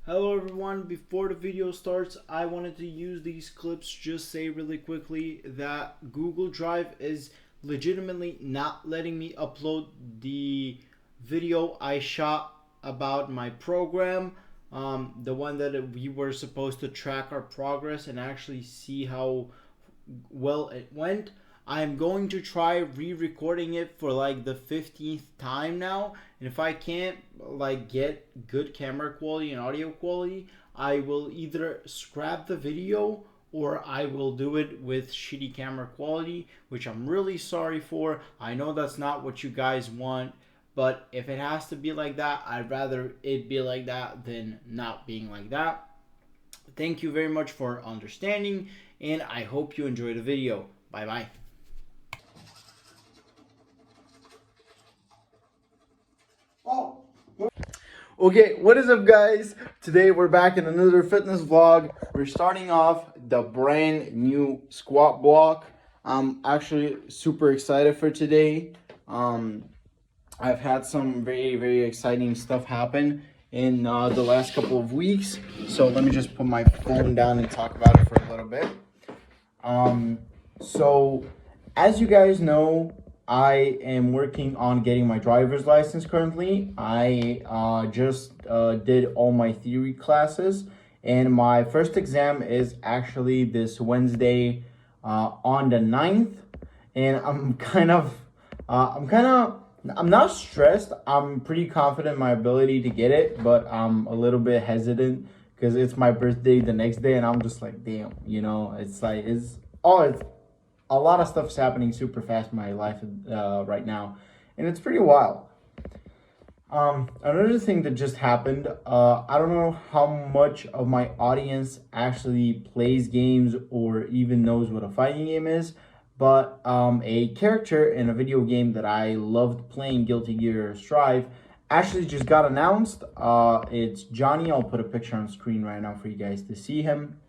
Hello everyone, before the video starts, I wanted to use these clips just say really quickly that Google Drive is legitimately not letting me upload the video I shot about my program, the one that we were supposed to track our progress and actually see how well it went. I'm going to try re-recording it for like the 15th time now, and if I can't like get good camera quality and audio quality, I will either scrap the video or I will do it with shitty camera quality, which I'm really sorry for. I know that's not what you guys want, but if it has to be like that, I'd rather it be like that than not being like that. Thank you very much for understanding, and I hope you enjoy the video. Bye bye. Okay, what is up, guys? Today we're back in another fitness vlog. We're starting off the brand new squat block. I'm actually super excited for today. I've had some very exciting stuff happen in the last couple of weeks. So let me just put my phone down and talk about it for a little bit. So as you guys know, I am working on getting my driver's license currently. I just did all my theory classes, and my first exam is actually this Wednesday on the 9th. And I'm not stressed. I'm pretty confident in my ability to get it, but I'm a little bit hesitant because it's my birthday the next day, and I'm just like, damn, it's like, it's a lot of stuff's happening super fast in my life right now, and it's pretty wild. Another thing that just happened, I don't know how much of my audience actually plays games or even knows what a fighting game is, but a character in a video game that I loved playing, Guilty Gear Strive, actually just got announced. It's Johnny. I'll put a picture on screen right now for you guys to see him.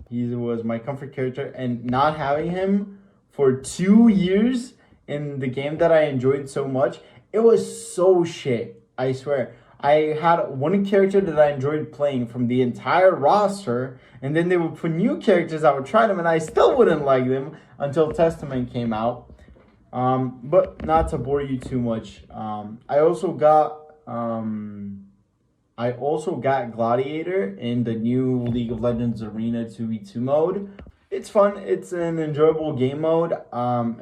He was my comfort character, and not having him for 2 years in the game that I enjoyed so much, it was so shit. I swear. I had one character that I enjoyed playing from the entire roster, and then they would put new characters. I would try them, and I still wouldn't like them until Testament came out. But not to bore you too much, I also got Gladiator in the new League of Legends Arena 2v2 mode. It's fun. It's an enjoyable game mode.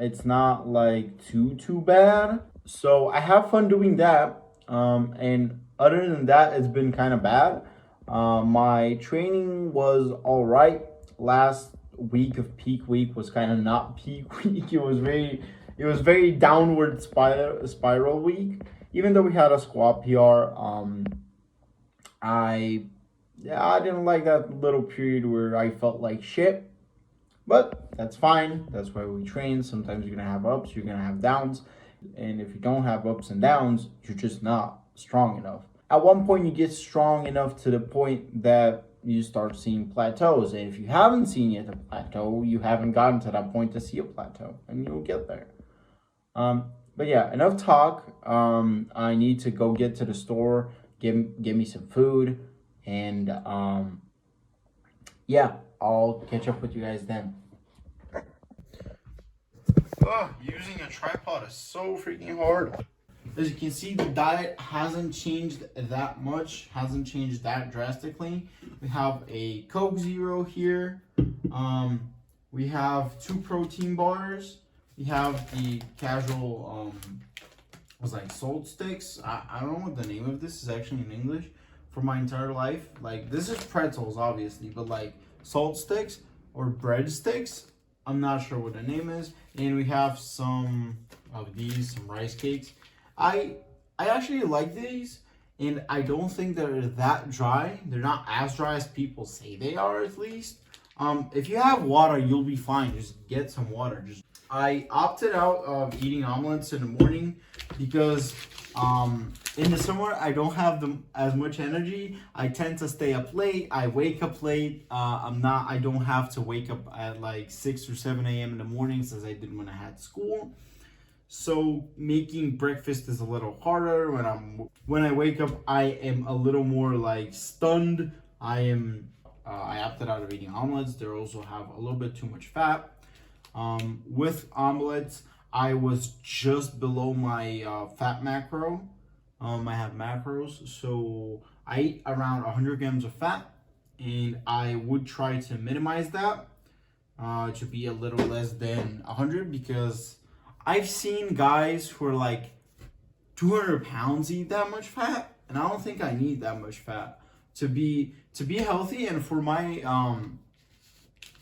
It's not like too bad. So I have fun doing that. And other than that, it's been kind of bad. My training was all right. Last week of peak week was kind of not peak week. It was very downward spiral week. Even though we had a squat PR, I I didn't like that little period where I felt like shit. But that's fine. That's why we train. Sometimes you're gonna have ups, you're gonna have downs. And if you don't have ups and downs, you're just not strong enough. At one point you get strong enough to the point that you start seeing plateaus. And if you haven't seen yet a plateau, you haven't gotten to that point to see a plateau. And you'll get there. But yeah, enough talk. I need to go get to the store, give me some food, and yeah, I'll catch up with you guys then. Using a tripod is so freaking hard. As you can see, the diet hasn't changed that much, hasn't changed that drastically. We have a Coke Zero here. We have 2 protein bars. We have the casual, was like salt sticks. I don't know what the name of this is actually in English for my entire life. Like, this is pretzels, obviously, but like salt sticks or bread sticks, I'm not sure what the name is. And we have some of these, some rice cakes. I actually like these, and I don't think they're that dry. They're not as dry as people say they are, at least. If you have water, you'll be fine. Just get some water. I opted out of eating omelets in the morning because in the summer I don't have as much energy. I tend to stay up late. I wake up late. I don't have to wake up at like 6 or 7 a.m. in the mornings as I did when I had school. So making breakfast is a little harder. When I wake up, I am a little more like stunned I opted out of eating omelets. They also have a little bit too much fat. With omelets, I was just below my fat macro. I have macros, so I eat around 100 grams of fat, and I would try to minimize that to be a little less than 100, because I've seen guys who are like 200 pounds eat that much fat, and I don't think I need that much fat to be healthy and for my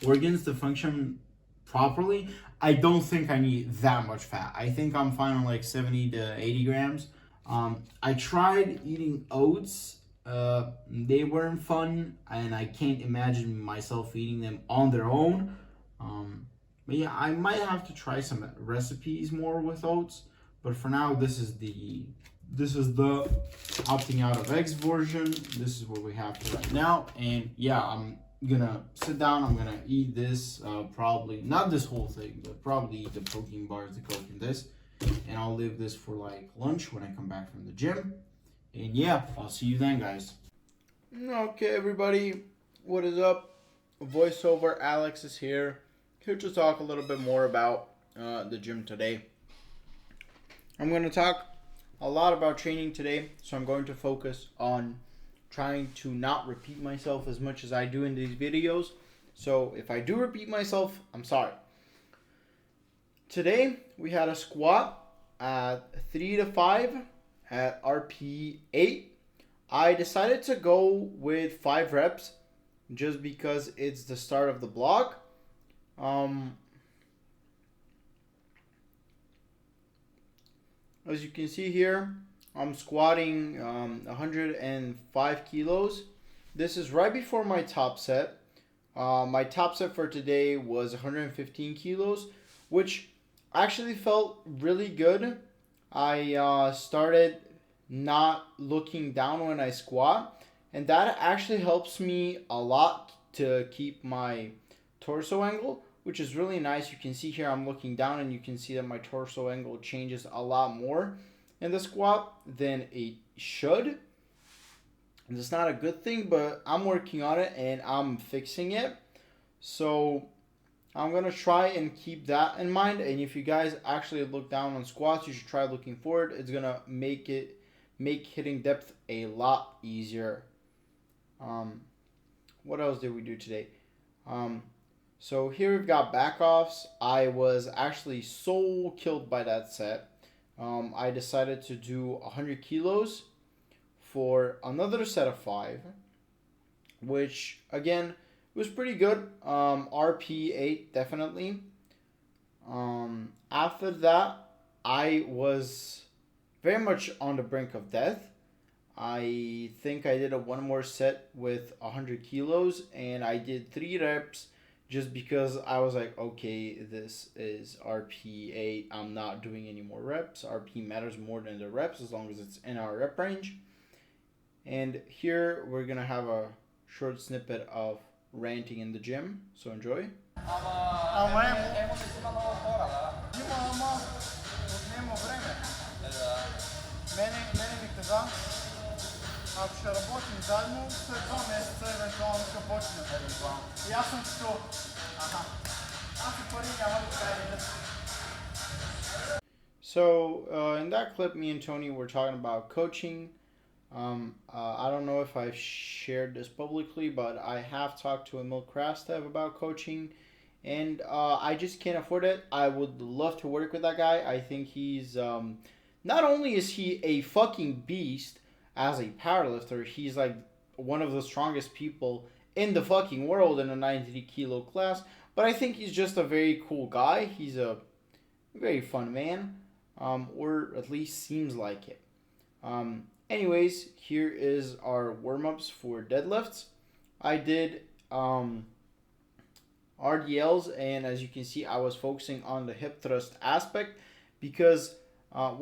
organs to function properly. I don't think I need that much fat. I think I'm fine on like 70 to 80 grams. I tried eating oats. They weren't fun, and I can't imagine myself eating them on their own. But yeah, I might have to try some recipes more with oats. But for now, this is the opting out of eggs version. This is what we have for right now. And yeah, I'm gonna sit down. I'm gonna eat this. Probably not this whole thing, but probably eat the protein bars, the Coke, and this. And I'll leave this for like lunch when I come back from the gym. And yeah, I'll see you then, guys. Okay, everybody, what is up? Voiceover Alex is here to talk a little bit more about the gym today. I'm going to talk a lot about training today, so I'm going to focus on trying to not repeat myself as much as I do in these videos. So if I do repeat myself, I'm sorry. Today we had a squat at 3 to 5 at RP 8. I decided to go with 5 reps just because it's the start of the block. As you can see here, I'm squatting 105 kilos. This is right before my top set. My top set for today was 115 kilos, which actually felt really good. I started not looking down when I squat, and that actually helps me a lot to keep my torso angle, which is really nice. You can see here I'm looking down, and you can see that my torso angle changes a lot more in the squat than it should. And it's not a good thing, but I'm working on it and I'm fixing it. So I'm going to try and keep that in mind. And if you guys actually look down on squats, you should try looking forward. It's going to make hitting depth a lot easier. What else did we do today? So here we've got back offs. I was actually so killed by that set. I decided to do 100 kilos for another set of 5, which again was pretty good. RP 8 definitely. After that, I was very much on the brink of death. I think I did one more set with 100 kilos, and I did 3 reps just because I was like, okay, this is RP 8. I'm not doing any more reps. RP matters more than the reps as long as it's in our rep range. And here we're going to have a short snippet of ranting in the gym. So enjoy. Ако ще работим заедно, след 2 месеца евентуално ще почнем евентуално. И аз съм чул. Аз и пари няма да кажа. So in that clip, me and Tony were talking about coaching. I don't know if I've shared this publicly, but I have talked to Emil Krastev about coaching, and I just can't afford it. I would love to work with that guy. I think he's not only is he a fucking beast as a powerlifter, he's like one of the strongest people in the fucking world in a 93 kilo class, but I think he's just a very cool guy. He's a very fun man, or at least seems like it. Anyways, here is our warm-ups for deadlifts. I did RDLs, and as you can see, I was focusing on the hip thrust aspect because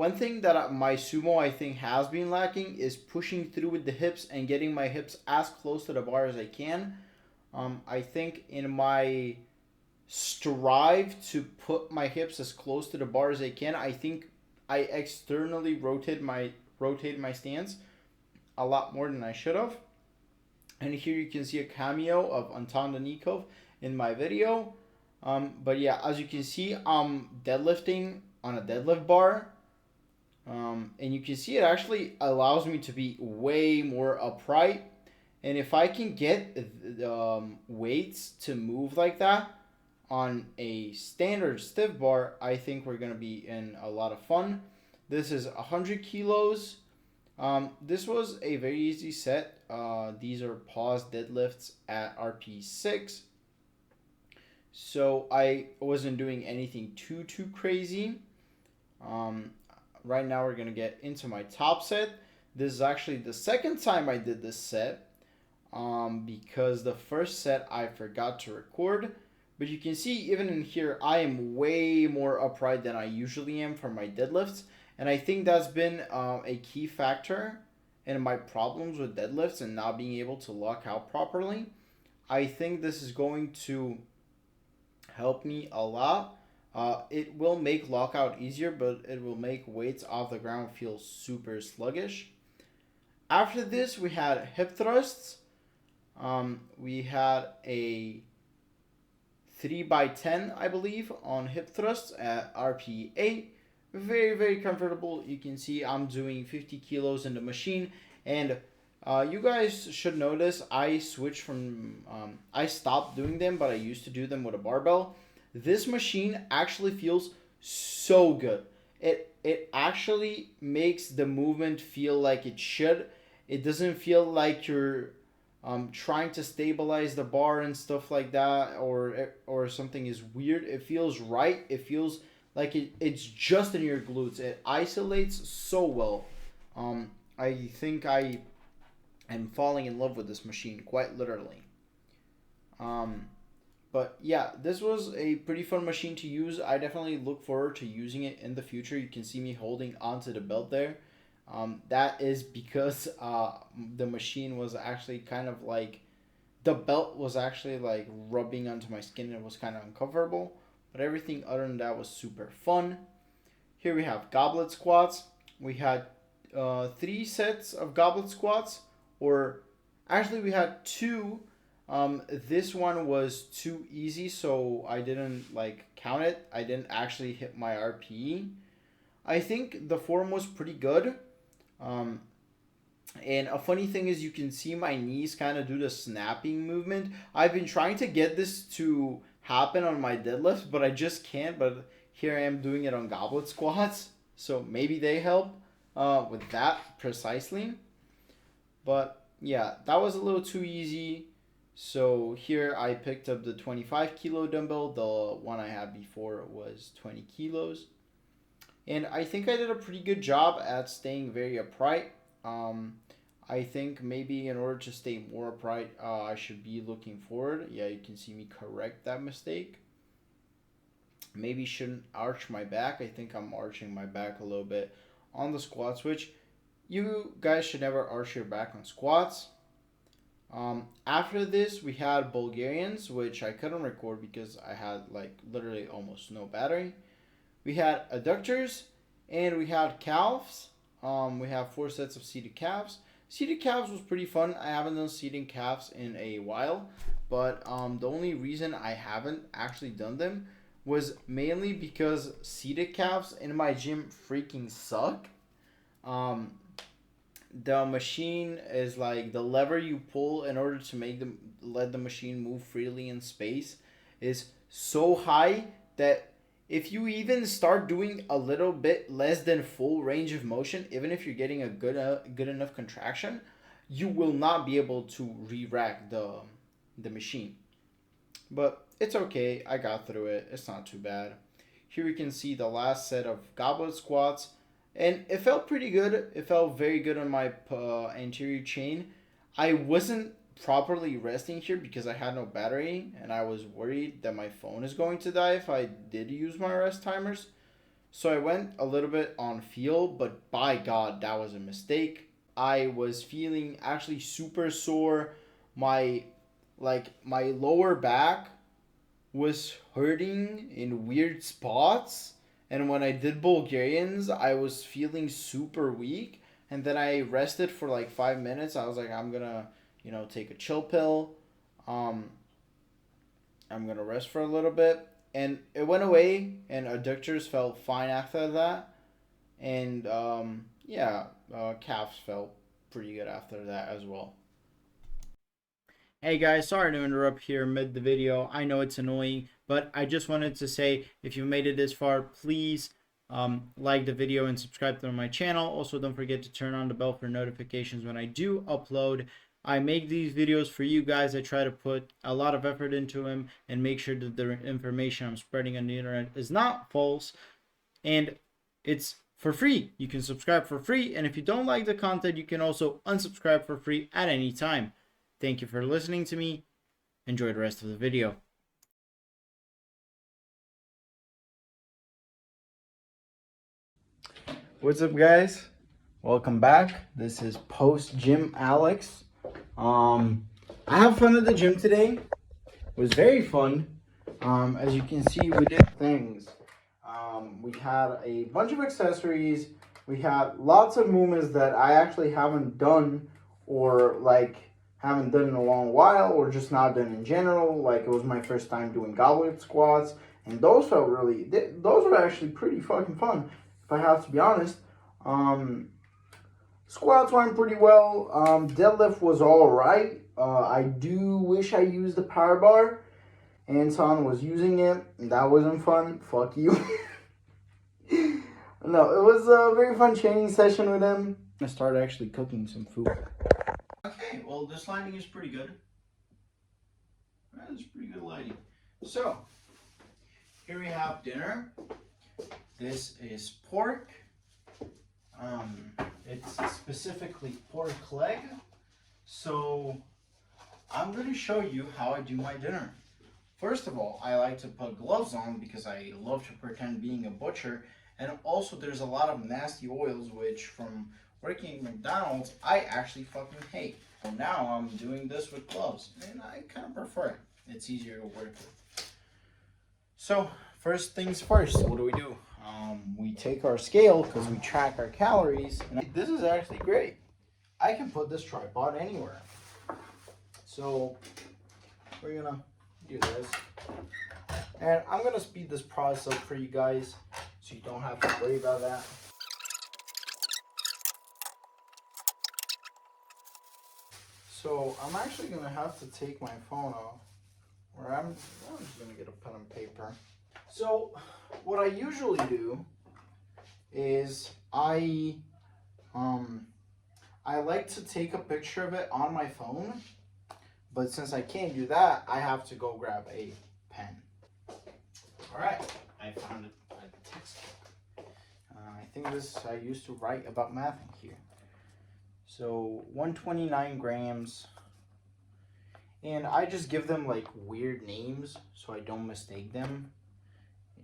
one thing that my sumo I think has been lacking is pushing through with the hips and getting my hips as close to the bar as I can. I think in my strive to put my hips as close to the bar as I can, I think I externally rotate my stance a lot more than I should have. And here you can see a cameo of Anton Denikov in my video. But yeah, as you can see, I'm deadlifting on a deadlift bar. And you can see it actually allows me to be way more upright. And if I can get weights to move like that on a standard stiff bar, I think we're going to be in a lot of fun. This is 100 kilos. This was a very easy set. These are pause deadlifts at RP6. So I wasn't doing anything too crazy. Right now we're going to get into my top set. This is actually the second time I did this set. Because the first set I forgot to record. But you can see even in here, I am way more upright than I usually am for my deadlifts. And I think that's been a key factor in my problems with deadlifts and not being able to lock out properly. I think this is going to help me a lot. It will make lockout easier, but it will make weights off the ground feel super sluggish. After this, we had hip thrusts. We had a 3x10, I believe, on hip thrusts at RP8. Very comfortable. You can see I'm doing 50 kilos in the machine, and you guys should notice I switched from I stopped doing them, but I used to do them with a barbell. This machine actually feels so good. It actually makes the movement feel like it should. It doesn't feel like you're trying to stabilize the bar and stuff like that, or something is weird. It feels right. It feels like it's just in your glutes. It isolates so well. I think I am falling in love with this machine, quite literally. But yeah, this was a pretty fun machine to use. I definitely look forward to using it in the future. You can see me holding onto the belt there. That is because the machine was actually kind of like, the belt was actually like rubbing onto my skin and it was kind of uncomfortable. But everything other than that was super fun. Here we have goblet squats. We had 3 sets of goblet squats, or actually we had 2. This one was too easy, so I didn't like count it. I didn't actually hit my RPE. I think the form was pretty good. And a funny thing is you can see my knees kind of do the snapping movement. I've been trying to get this to happen on my deadlifts, but I just can't. But here I am doing it on goblet squats, so maybe they help with that precisely. But yeah, that was a little too easy. So here I picked up the 25 kilo dumbbell. The one I had before was 20 kilos. And I think I did a pretty good job at staying very upright. I think maybe in order to stay more upright, I should be looking forward. Yeah, you can see me correct that mistake. Maybe shouldn't arch my back. I think I'm arching my back a little bit on the squats, which you guys should never arch your back on squats. After this, we had Bulgarians, which I couldn't record because I had like literally almost no battery. We had adductors, and we had calves. We have 4 sets of seated calves. Seated calves was pretty fun. I haven't done seated calves in a while, but the only reason I haven't actually done them was mainly because seated calves in my gym freaking suck. The machine is like, the lever you pull in order to let the machine move freely in space is so high that if you even start doing a little bit less than full range of motion, even if you're getting a good enough contraction, you will not be able to re-rack the machine. But it's okay. I got through it. It's not too bad. Here you can see the last set of goblet squats. And it felt pretty good. It felt very good on my anterior chain. I wasn't properly resting here because I had no battery, and I was worried that my phone is going to die if I did use my rest timers. So I went a little bit on feel, but by God, that was a mistake. I was feeling actually super sore. My lower back was hurting in weird spots. And when I did Bulgarians, I was feeling super weak. And then I rested for like 5 minutes. I was like, I'm gonna take a chill pill. I'm gonna rest for a little bit, and it went away, and adductors felt fine after that, and calves felt pretty good after that as well. Hey guys, sorry to interrupt here mid the video. I know it's annoying, but I just wanted to say, if you made it this far, please like the video and subscribe to my channel. Also, don't forget to turn on the bell for notifications when I do upload. I make these videos for you guys. I try to put a lot of effort into them and make sure that the information I'm spreading on the internet is not false, and it's for free. You can subscribe for free, and if you don't like the content, you can also unsubscribe for free at any time. Thank you for listening to me. Enjoy the rest of the video. What's up, guys? Welcome back. This is post gym Alex. I have fun at the gym today. It was very fun. As you can see, we did things. We had a bunch of accessories. We had lots of movements that I actually haven't done, or haven't done in a long while, or just not done in general. Like, it was my first time doing goblet squats, and those felt those were actually pretty fucking fun, if I have to be honest. Squats went pretty well. Deadlift was all right. I do wish I used the power bar. Anton was using it, and that wasn't fun. Fuck you. No, it was a very fun training session with him. I started actually cooking some food. Okay, well, this lighting is pretty good. That's pretty good lighting. So, here we have dinner. This is pork. It's specifically pork leg. So, I'm going to show you how I do my dinner. First of all, I like to put gloves on because I love to pretend being a butcher. And also, there's a lot of nasty oils, which from working at McDonald's, I actually fucking hate. So now I'm doing this with gloves, and I kind of prefer it. It's easier to work with. So, first things first, what do? We take our scale, because we track our calories. And this is actually great. I can put this tripod anywhere. So, we're going to do this. And I'm going to speed this process up for you guys, so you don't have to worry about that. So I'm actually going to have to take my phone off, or I'm just going to get a pen and paper. So what I usually do is I like to take a picture of it on my phone, but since I can't do that, I have to go grab a pen. All right, I found a textbook. I think I used to write about math in here. So 129 grams, and I just give them like weird names so I don't mistake them.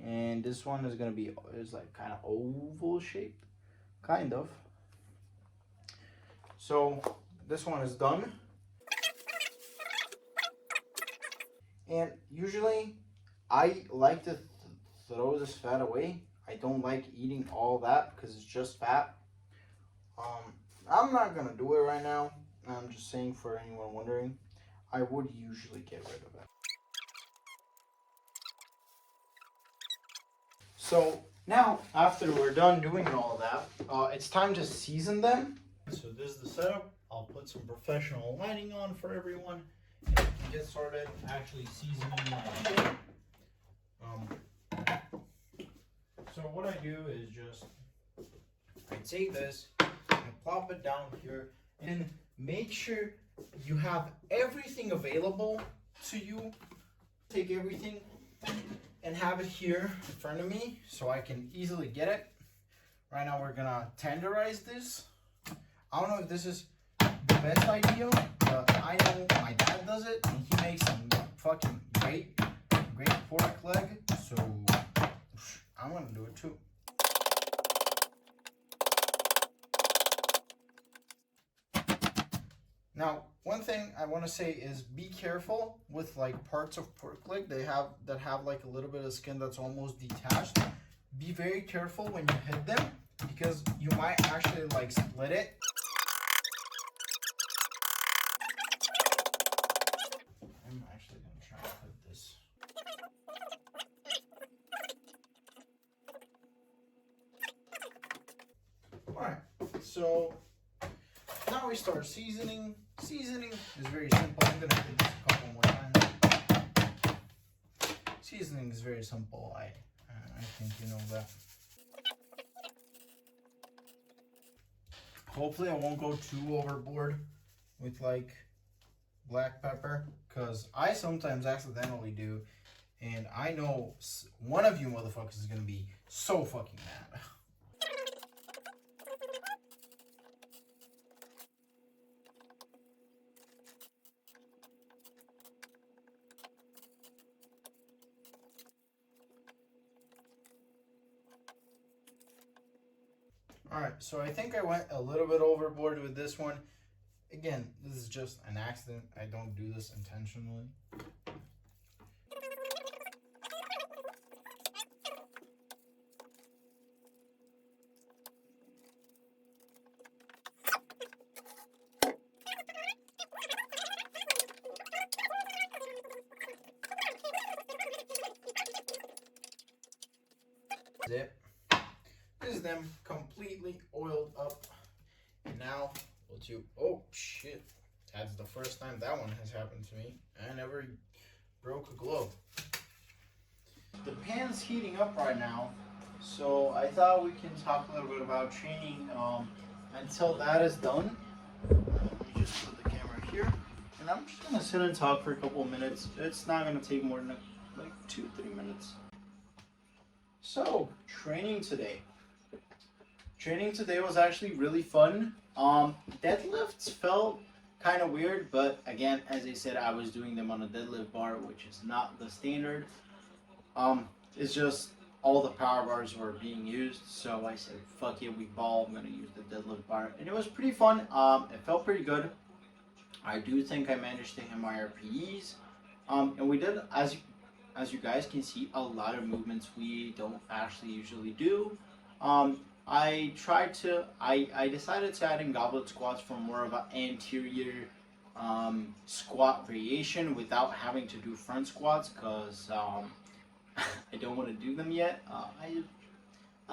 And this one is gonna be like kind of oval shaped, kind of. So this one is done. And usually I like to throw this fat away. I don't like eating all that because it's just fat. I'm not gonna do it right now. I'm just saying for anyone wondering, I would usually get rid of it. So now, after we're done doing all that, it's time to season them. So this is the setup. I'll put some professional lighting on for everyone and we can get started actually seasoning my shit. So what I do is just, I take this, I plop it down here, and make sure you have everything available to you. Take everything and have it here in front of me so I can easily get it. Right now we're gonna tenderize this. I don't know if this is the best idea, but I know my dad does it and he makes some fucking great pork leg, so I'm gonna do it too. Now, one thing I want to say is be careful with like parts of pork leg that have like a little bit of skin that's almost detached. Be very careful when you hit them because you might actually like split it. I'm actually gonna try and put this. Alright, so now we start seasoning. Seasoning is very simple. I'm gonna do this a couple more times. Seasoning is very simple. I think you know that. Hopefully I won't go too overboard with like black pepper, because I sometimes accidentally do, and I know one of you motherfuckers is gonna be so fucking mad. Alright, so I think I went a little bit overboard with this one. Again, this is just an accident. I don't do this intentionally. It. This is them completely oiled up. And now we'll do. Oh shit. That's the first time that one has happened to me. I never broke a glove. The pan's heating up right now, so I thought we can talk a little bit about training until that is done. Let me just put the camera here, and I'm just gonna sit and talk for a couple of minutes. It's not gonna take more than like 2-3 minutes. So, training today. Training today was actually really fun. Deadlifts felt kind of weird, but again, as I said, I was doing them on a deadlift bar, which is not the standard. It's just all the power bars were being used, so I said, fuck it, we ball, I'm gonna use the deadlift bar. And it was pretty fun. It felt pretty good. I do think I managed to hit my RPEs. And we did, as you guys can see, a lot of movements we don't actually usually do. I decided to add in goblet squats for more of an anterior squat variation without having to do front squats, because I don't want to do them yet. I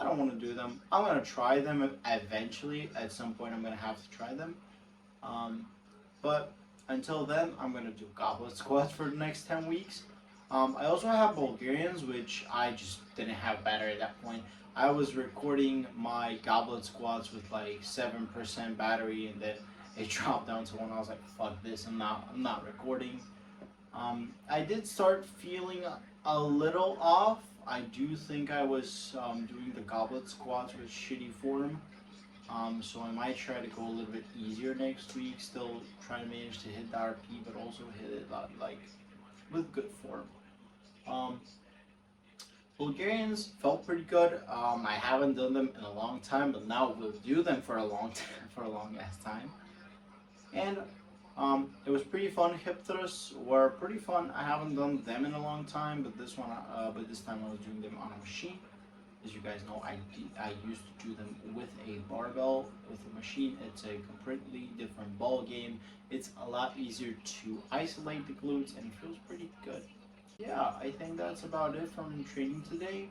don't want to do them. I'm going to try them eventually. At some point I'm going to have to try them. But until then, I'm going to do goblet squats for the next 10 weeks. I also have Bulgarians, which I just didn't have battery at that point. I was recording my goblet squats with like 7% battery, and then it dropped down to 1. I was like, fuck this, I'm not recording. I did start feeling a little off. I do think I was doing the goblet squats with shitty form. So I might try to go a little bit easier next week. Still try to manage to hit the RP, but also hit it like with good form. Bulgarians felt pretty good. I haven't done them in a long time, but now we'll do them for a long ass time. And it was pretty fun. Hip thrusts were pretty fun. I haven't done them in a long time, but this time I was doing them on a machine. As you guys know, I used to do them with a barbell. With a machine, it's a completely different ball game. It's a lot easier to isolate the glutes, and it feels pretty good. Yeah, I think that's about it from training today.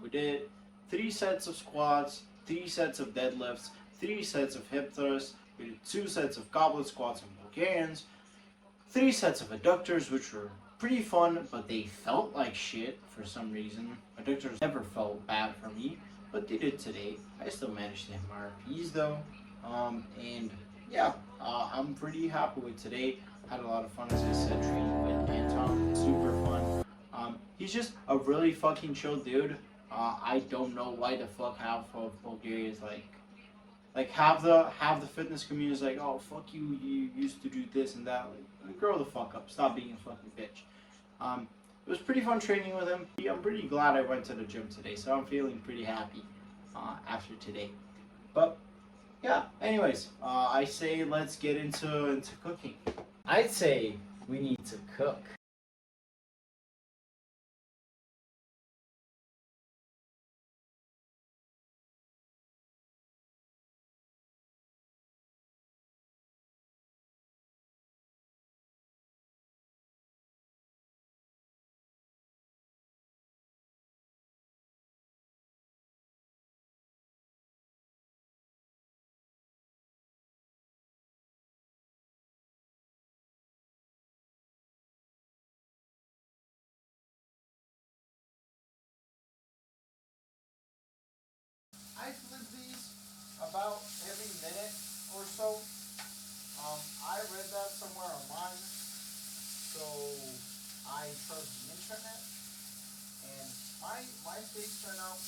We did 3 sets of squats, 3 sets of deadlifts, 3 sets of hip thrusts. We did 2 sets of goblet squats and Bulgarians, 3 sets of adductors, which were pretty fun, but they felt like shit for some reason. Adductors never felt bad for me, but they did today. I still managed to hit my RPs though. And yeah, I'm pretty happy with today. Had a lot of fun, as I said, training with Anton. Super fun. He's just a really fucking chill dude. I don't know why the fuck half of Bulgaria is like half the fitness community is like, oh fuck you, you used to do this and that. Like, grow the fuck up. Stop being a fucking bitch. It was pretty fun training with him. I'm pretty glad I went to the gym today, so I'm feeling pretty happy after today. But yeah, anyways, I say let's get into cooking. I'd say we need to cook. so I trust the internet, and my steaks turn out,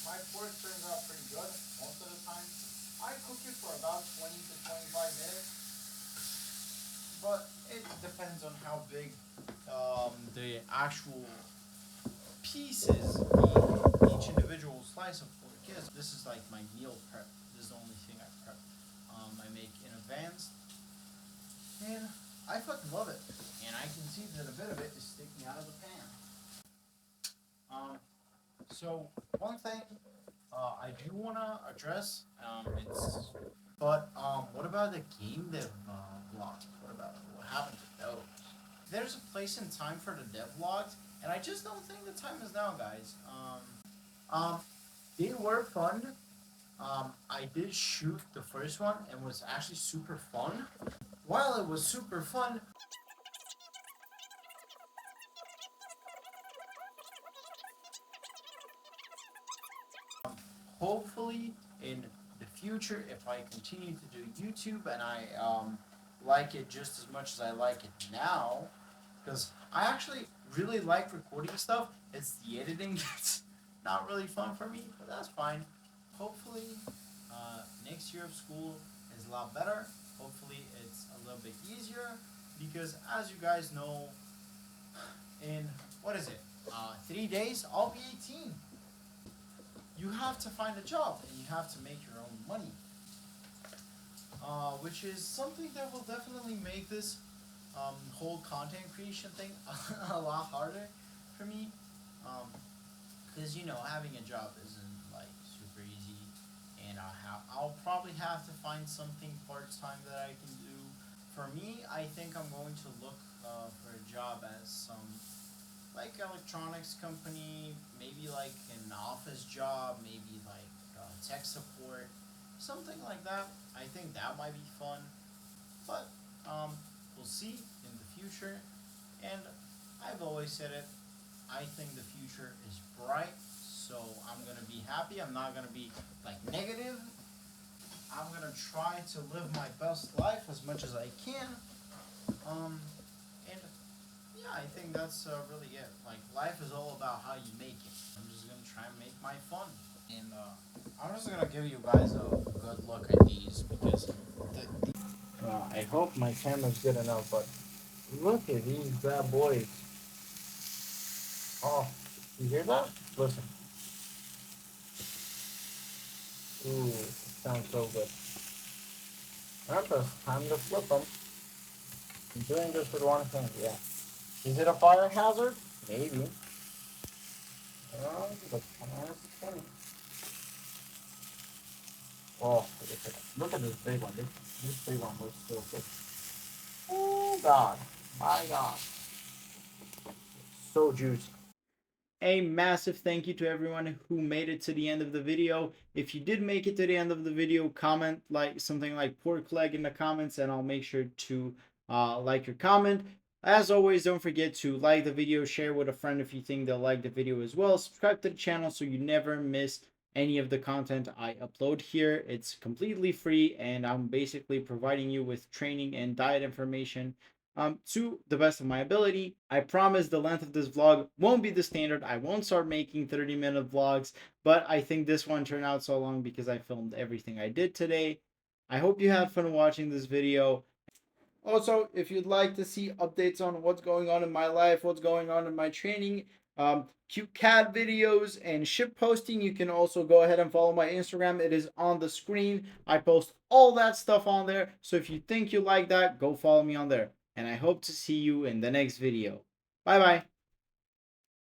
my pork turns out pretty good most of the time. I cook it for about 20 to 25 minutes, but it depends on how big the actual pieces each individual slice of pork is. This is like my meal prep. This is the only thing I prep. I make in advance, and I fucking love it. And I can see that a bit of it is sticking out of the pan. So one thing I do want to address, what about the game dev vlogs? What happened to those? There's a place and time for the dev vlogs, and I just don't think the time is now, guys. They were fun. I did shoot the first one and was actually super fun. While it was super fun, hopefully in the future, if I continue to do YouTube and I like it just as much as I like it now, because I actually really like recording stuff. It's the editing that's not really fun for me, but that's fine. Hopefully, next year of school is a lot better. Hopefully, it's a little bit easier because, as you guys know, in 3 days, I'll be 18. You have to find a job and you have to make your own money, which is something that will definitely make this whole content creation thing a lot harder for me, because having a job isn't like super easy, and I'll probably have to find something part-time that I can do. For me, I think I'm going to look for a job as some like electronics company, maybe like an office job, maybe like tech support, something like that. I think that might be fun, but we'll see in the future. And I've always said it, I think the future is bright, so I'm gonna be happy. I'm not gonna be like negative. I'm gonna try to live my best life as much as I can. And yeah, I think that's really it. Like, life is all about how you make it. I'm just gonna try and make my fun. And I'm just gonna give you guys a good look at these because I hope my camera's good enough, but look at these bad boys. Oh, you hear that? Listen. Ooh, it sounds so good. Remember, time to flip them. I'm doing this with one hand, yeah. Is it a fire hazard? Maybe. Oh, but funny. Oh, look at this big one. This big one looks so good. Oh, God. My God. So juicy. A massive thank you to everyone who made it to the end of the video. If you did make it to the end of the video, comment like something like pork leg in the comments, and I'll make sure to like your comment. As always, don't forget to like the video, share with a friend if you think they'll like the video as well. Subscribe to the channel so you never miss any of the content I upload here. It's completely free, and I'm basically providing you with training and diet information to the best of my ability. I promise the length of this vlog won't be the standard. I won't start making 30-minute vlogs, but I think this one turned out so long because I filmed everything I did today. I hope you had fun watching this video. Also, if you'd like to see updates on what's going on in my life, what's going on in my training, cute cat videos, and ship posting, you can also go ahead and follow my Instagram. It is on the screen. I post all that stuff on there. So if you think you like that, go follow me on there. And I hope to see you in the next video. Bye bye.